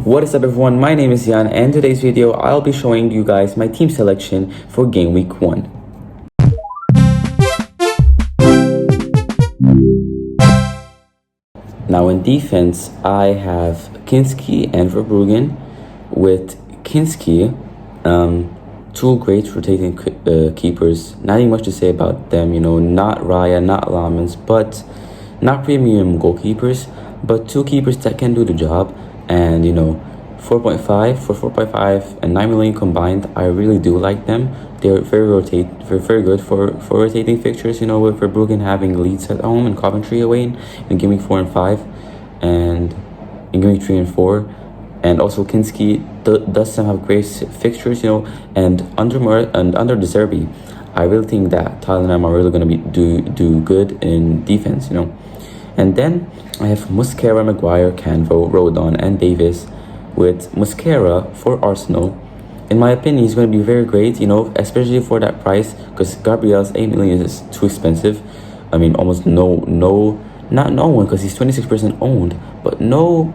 What is up everyone, my name is Jan and today's video I'll be showing you guys my team selection for game week 1. Now in defense I have Kinski and Verbruggen, with Kinski, two great rotating keepers. Nothing much to say about them, not Raya, not Lamens, but not premium goalkeepers, but two keepers that can do the job. And 4.5 for 4.5 and 9 million combined, I really do like them. They're very good for rotating fixtures, with Verbruggen having Leeds at home and Coventry away in game week 4 and 5, and in game week 3 and 4. And also Kinski does some have great fixtures, and under De Zerbi, I really think that Tottenham are really going to do good in defense, And then I have Mosquera, Maguire, Canvo, Rodon, and Davis, with Mosquera for Arsenal. In my opinion, he's going to be very great, especially for that price, because Gabriel's 8 million is too expensive. I mean, almost not no one, because he's 26% owned, but no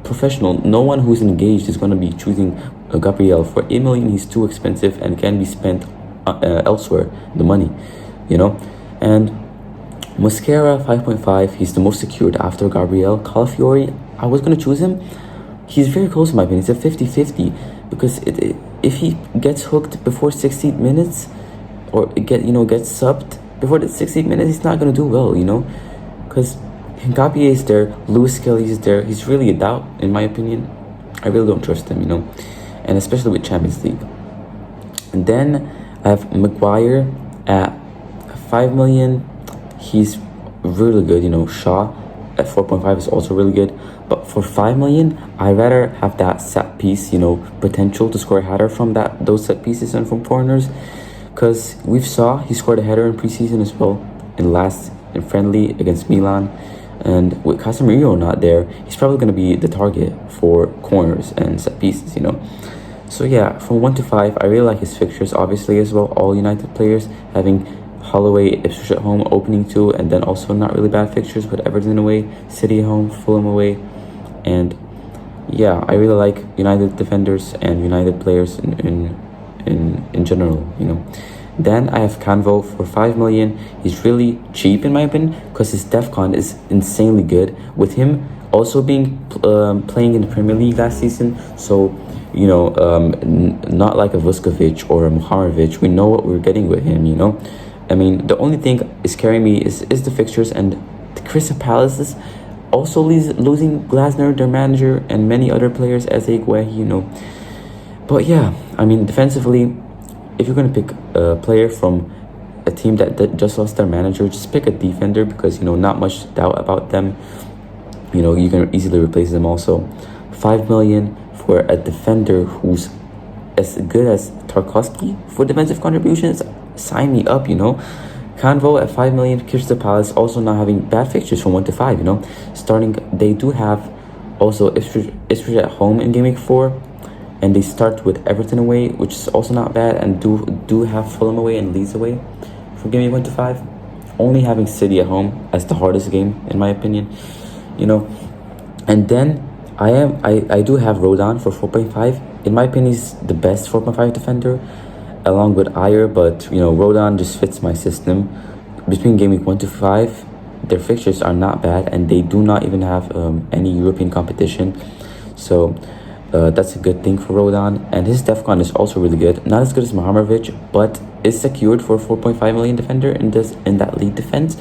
professional, no one who's engaged is going to be choosing Gabriel. For 8 million, he's too expensive and can be spent elsewhere, the money, And Mosquera 5.5, he's the most secured after Gabriel. Calafiori, I was going to choose him. He's very close in my opinion. It's a 50-50, because if he gets hooked before 60 minutes, or gets subbed before the 60 minutes, he's not going to do well, because Ngapié is there, Lewis Kelly is there. He's really a doubt in my opinion. I really don't trust him, and especially with Champions League. And then I have Maguire at 5 million. He's really good, Shaw at 4.5 is also really good. But for 5 million, I rather have that set piece, potential to score a header from those set pieces and from corners, because we saw he scored a header in preseason as well in friendly against Milan. And with Casemiro not there, he's probably going to be the target for corners and set pieces, So yeah, from 1 to 5, I really like his fixtures, obviously, as well. All United players having Holloway, Ipswich at home, opening 2, and then also not really bad fixtures with Everton away, City at home, Fulham away. And yeah, I really like United defenders and United players in general, Then I have Canvo for 5 million. He's really cheap in my opinion, because his DEFCON is insanely good. With him also being playing in the Premier League last season, so not like a Vuskovic or a Muhammad, we know what we're getting with him, I mean, the only thing is carrying me is the fixtures, and the Crystal Palace is also losing Glasner, their manager, and many other players as Guehi, But yeah, I mean, defensively, if you're going to pick a player from a team that just lost their manager, just pick a defender, because, not much doubt about them. You can easily replace them also. 5 million for a defender who's as good as Tarkowski for defensive contributions. Sign me up, Canvo at 5 million, Crystal Palace also not having bad fixtures from 1 to 5, Starting, they do have also Ipswich at home in game week 4. And they start with Everton away, which is also not bad, and do have Fulham away and Leeds away for game week 1 to 5. Only having City at home as the hardest game in my opinion, And then I do have Rodon for 4.5. In my opinion, he's the best 4.5 defender, along with Ayer. But Rodon just fits my system. Between game week 1 to 5, their fixtures are not bad, and they do not even have any European competition. So that's a good thing for Rodon, and his DEFCON is also really good. Not as good as Muhammad, but is secured for 4.5 million defender in that league defense,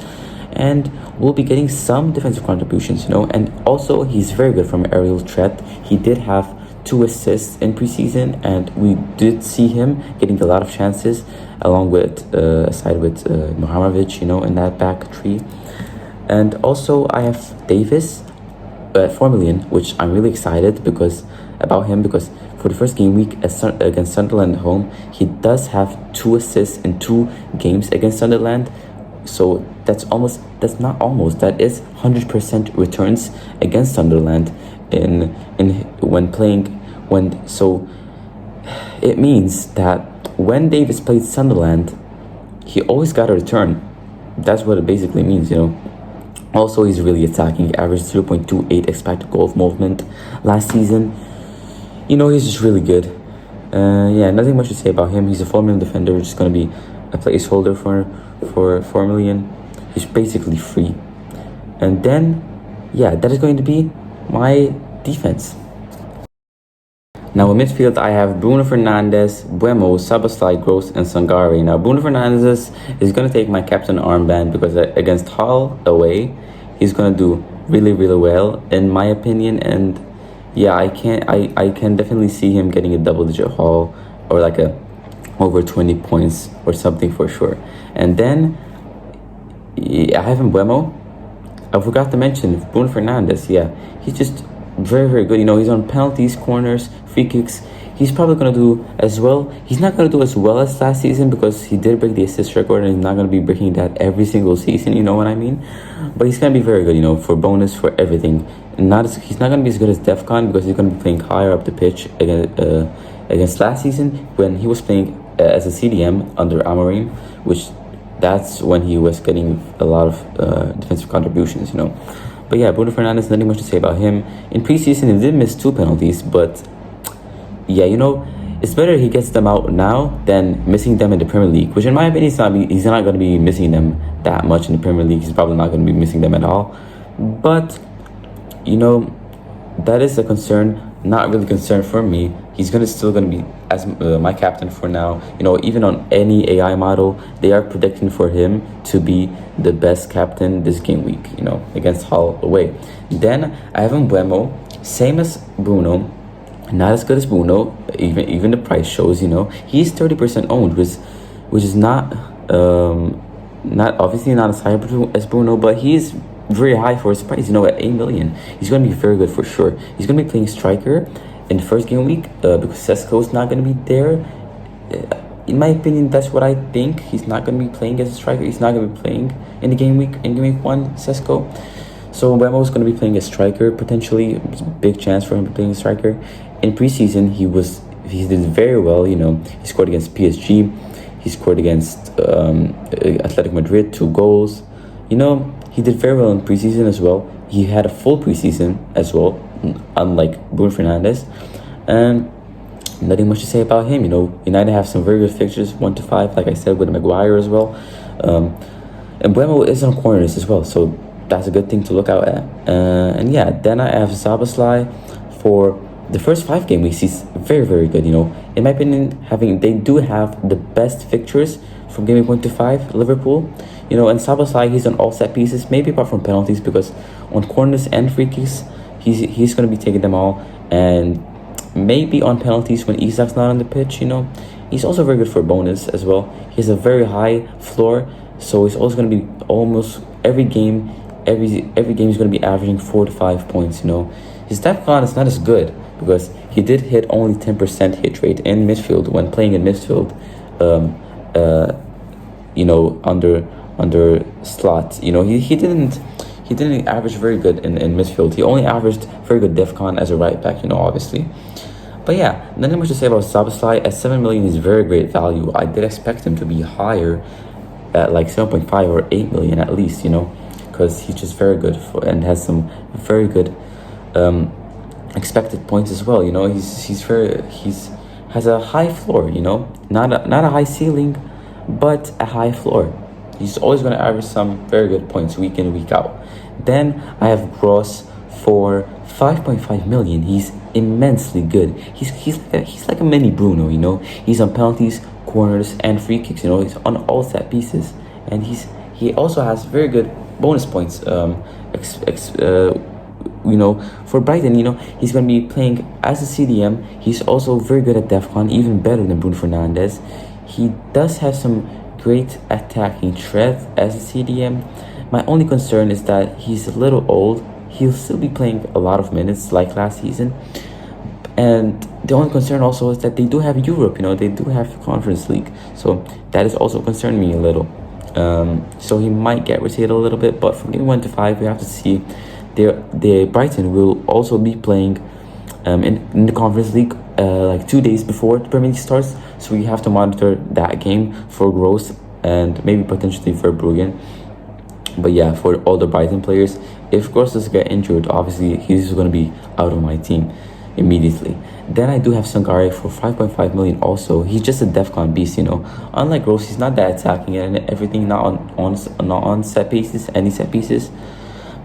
and will be getting some defensive contributions, And also he's very good from aerial threat. He did have 2 assists in preseason, and we did see him getting a lot of chances along with aside with Muhammad, in that back three. And also I have Davis at 4 million, which I'm really excited about him, because for the first game week against Sunderland at home, he does have 2 assists in 2 games against Sunderland. So that is 100% returns against Sunderland so it means that when Davis played Sunderland, he always got a return. That's what it basically means, Also, he's really attacking. He averaged 0.28 expected goal movement last season. He's just really good. Yeah, nothing much to say about him. He's a 4 million defender, just going to be a placeholder for 4 million. He's basically free. And then, yeah, that is going to be my defense. Now in midfield, I have Bruno Fernandes, Buemo, Szoboszlai, Gross, and Sangare. Now Bruno Fernandes is going to take my captain armband because against Hull away, he's going to do really, really well in my opinion. And yeah, I can definitely see him getting a double-digit haul or like a over 20 points or something for sure. And then I have him Buemo. I forgot to mention Bruno Fernandes. Yeah, he's just very, very good. He's on penalties, corners, free kicks. He's probably going to do as well. He's not going to do as well as last season because he did break the assist record, and he's not going to be breaking that every single season, you know what I mean? But he's going to be very good, for bonus, for everything. He's not going to be as good as Defcon because he's going to be playing higher up the pitch against last season when he was playing as a CDM under Amorim, which that's when he was getting a lot of defensive contributions, But yeah, Bruno Fernandes, nothing much to say about him. In preseason, he did miss 2 penalties, but yeah, it's better he gets them out now than missing them in the Premier League, which in my opinion, he's not going to be missing them that much in the Premier League. He's probably not going to be missing them at all. But, that is a concern, not really concern for me. He's still going to be as my captain for now. Even on any AI model, they are predicting for him to be the best captain this game week, against Hull away. Then I have Buemo, same as Bruno, not as good as Bruno. Even the price shows, he's 30% owned, which is not obviously not as high as Bruno, but he's very high for his price. At 8 million, he's going to be very good for sure. He's going to be playing striker in the first game week because Sesko is not going to be there. In my opinion, that's what I think. He's not going to be playing as a striker. He's not going to be playing in game week 1, Sesko. So Buemo is going to be playing as striker potentially. It's a big chance for him to play as striker. In preseason, he did very well. He scored against PSG. He scored against Athletic Madrid 2 goals. He did very well in preseason as well. He had a full preseason as well, unlike Bruno Fernandes. And nothing much to say about him. United have some very good fixtures, 1 to 5, like I said, with Maguire as well. And Buemo is on corners as well, so that's a good thing to look out at. And yeah, then I have Szoboszlai for the first 5 game weeks. He's very, very good. In my opinion, they do have the best fixtures from game week 1 to 5. Liverpool. And Szoboszlai, he's on all set pieces, maybe apart from penalties, because on corners and free kicks, he's going to be taking them all. And maybe on penalties when Isak's not on the pitch, He's also very good for bonus as well. He has a very high floor, so he's also going to be almost every game he's going to be averaging 4 to 5 points, His Defcon is not as good because he did hit only 10% hit rate in midfield when playing in midfield, under slot. He didn't average very good in midfield. He only averaged very good Defcon as a right back, obviously. But yeah, nothing much to say about Szoboszlai. At 7 million, he's very great value. I did expect him to be higher at like 7.5 or 8 million at least, because he's just very good and has some very good expected points as well. He's has a high floor, not a high ceiling, but a high floor. He's always going to average some very good points week in, week out. Then I have Gross for 5.5 million. He's immensely good. He's like a mini Bruno, He's on penalties, corners, and free kicks. He's on all set pieces, and he also has very good bonus points. For Brighton, he's going to be playing as a CDM. He's also very good at Defcon, even better than Bruno Fernandes. He does have some great attacking threat as a CDM. My only concern is that he's a little old. He'll still be playing a lot of minutes like last season. And the only concern also is that they do have Europe, they do have Conference League. So that is also concerning me a little. So he might get rotated a little bit, but from game 1 to 5, we have to see. The Brighton will also be playing in the Conference League like 2 days before the Premier League starts. So we have to monitor that game for Gross and maybe potentially for Verbruggen. But yeah, for all the Brighton players, if Konsa get injured, obviously he's going to be out of my team immediately. Then I do have Sangare for 5.5 million also. He's just a DEFCON beast, you know. Unlike Rose, he's not that attacking and everything, not on set pieces, any set pieces.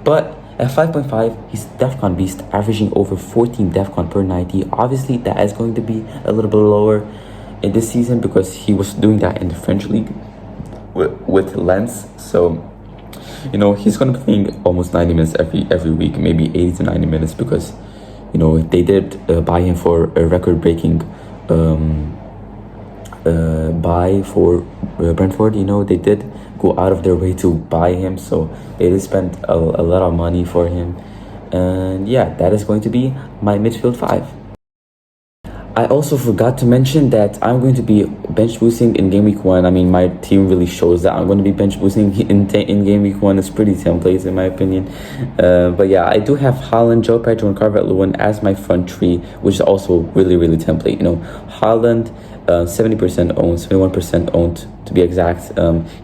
But at 5.5, he's DEFCON beast, averaging over 14 DEFCON per 90. Obviously, that is going to be a little bit lower in this season because he was doing that in the French league with Lens. So, you know, he's going to be playing almost 90 minutes every week, maybe 80 to 90 minutes because, you know, they did buy him for a record-breaking buy for Brentford. You know, they did go out of their way to buy him, so they did spend a lot of money for him. And yeah, that is going to be my midfield 5. I also forgot to mention that I'm going to be bench boosting in game week 1. I mean, my team really shows that I'm going to be bench boosting in game week 1. It's pretty templates in my opinion. But yeah, I do have Haaland, Joe Pedro, and Calvert-Lewin as my front three, which is also really template. You know, Haaland, 70% owned, 71% owned to be exact.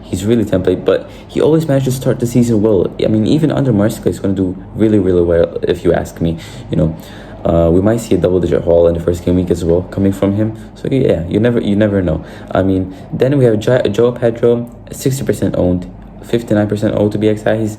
He's really template, but he always managed to start the season well. I mean, even under Marsca, he's going to do really well if you ask me. You know. We might see a double-digit haul in the first game week as well coming from him. So yeah, you never know. I mean, then we have Joe Pedro, 60% owned, 59% owned to be exact. He's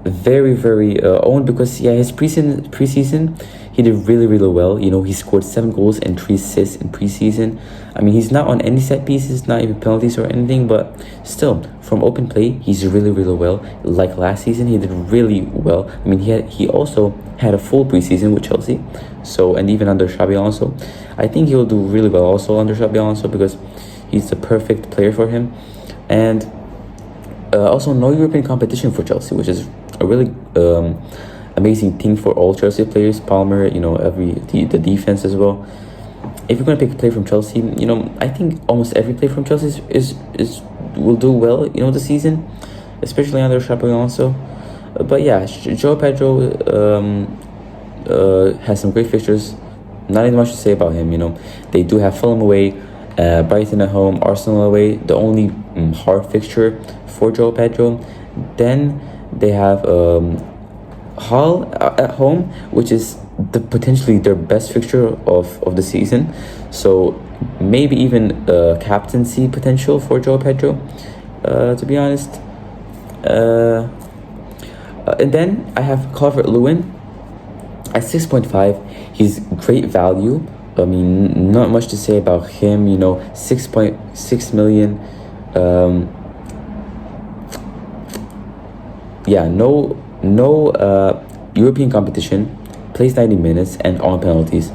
very owned because yeah, his preseason he did really well. You know, he scored 7 goals and 3 assists in preseason. I mean, he's not on any set pieces, not even penalties or anything, but still from open play he's really well. Like last season, he did really well. I mean, he also had a full preseason with Chelsea, so, and even under Xabi Alonso. I think he'll do really well also under Xabi Alonso because he's the perfect player for him. And also no European competition for Chelsea, which is a really amazing thing for all Chelsea players. Palmer, you know, the defense as well. If you're gonna pick a player from Chelsea, you know, I think almost every player from Chelsea is will do well, you know, this season, especially under Xabi Alonso. But yeah, Joe Pedro has some great fixtures. Not even much to say about him. You know, they do have Fulham away, Brighton at home, Arsenal away. The only hard fixture for Joe Pedro. Then they have Hull at home, which is potentially their best fixture of the season. So maybe even captaincy potential for Joe Pedro, to be honest. And then I have Calvert-Lewin at 6.5. He's great value. I mean, not much to say about him. You know, 6.6 million. Yeah, no European competition, plays 90 minutes and on penalties.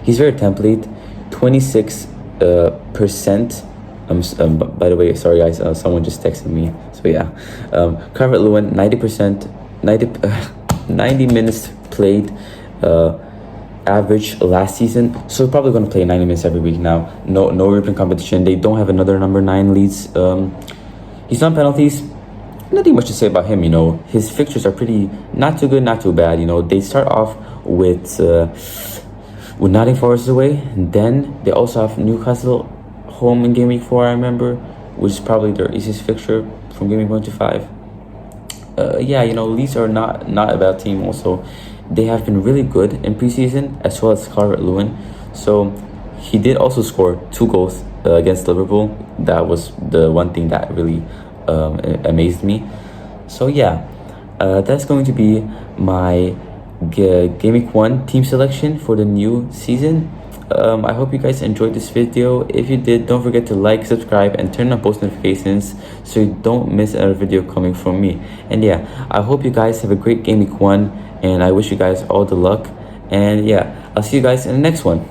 He's very template, 26%. By the way, sorry guys, someone just texted me. So yeah, Calvert-Lewin, 90 minutes played, average last season. So probably going to play 90 minutes every week now. No European competition. They don't have another number 9 leads. He's on penalties. Nothing much to say about him. You know, his fixtures are pretty not too good, not too bad. You know, they start off with Nottingham Forest away, and then they also have Newcastle home in game week 4. I remember, which is probably their easiest fixture from game week 1 to 5. Yeah, you know, Leeds are not a bad team. Also, they have been really good in preseason, as well as Calvert-Lewin. So he did also score 2 goals against Liverpool. That was the one thing that really amazed me. So yeah, that's going to be my game week 1 team selection for the new season. I hope you guys enjoyed this video. If you did, don't forget to like, subscribe, and turn on post notifications so you don't miss another video coming from me. And yeah, I hope you guys have a great game week 1, and I wish you guys all the luck. And yeah, I'll see you guys in the next one.